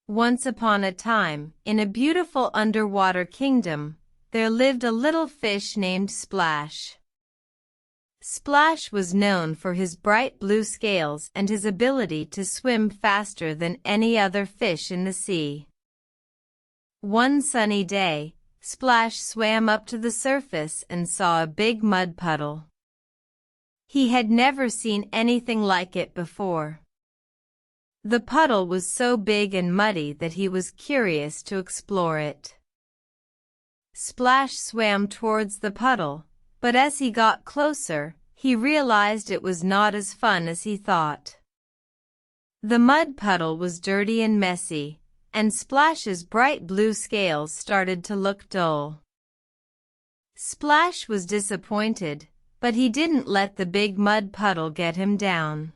Once upon a time, in a beautiful underwater kingdom, there lived a little fish named Splash. Splash was known for his bright blue scales and his ability to swim faster than any other fish in the sea. One sunny day, Splash swam up to the surface and saw a big mud puddle. He had never seen anything like it before. The puddle was so big and muddy that he was curious to explore it. Splash swam towards the puddle, but as he got closer, he realized it was not as fun as he thought. The mud puddle was dirty and messy, and Splash's bright blue scales started to look dull. Splash was disappointed, but he didn't let the big mud puddle get him down.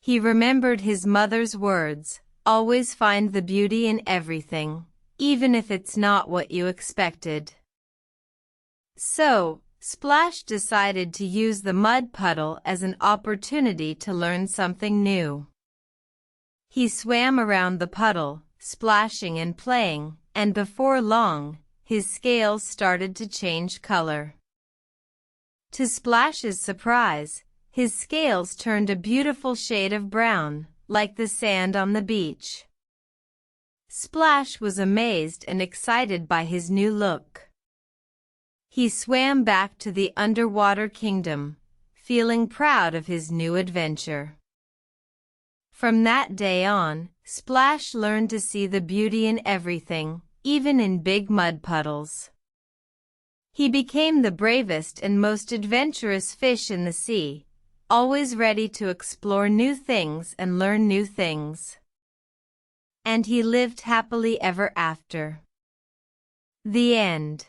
He remembered his mother's words, "Always find the beauty in everything, even if it's not what you expected." So, Splash decided to use the mud puddle as an opportunity to learn something new. He swam around the puddle, splashing and playing, and before long, his scales started to change color. To Splash's surprise, his scales turned a beautiful shade of brown, like the sand on the beach. Splash was amazed and excited by his new look. He swam back to the underwater kingdom, feeling proud of his new adventure. From that day on, Splash learned to see the beauty in everything, even in big mud puddles. He became the bravest and most adventurous fish in the sea, always ready to explore new things and learn new things. And he lived happily ever after. The end.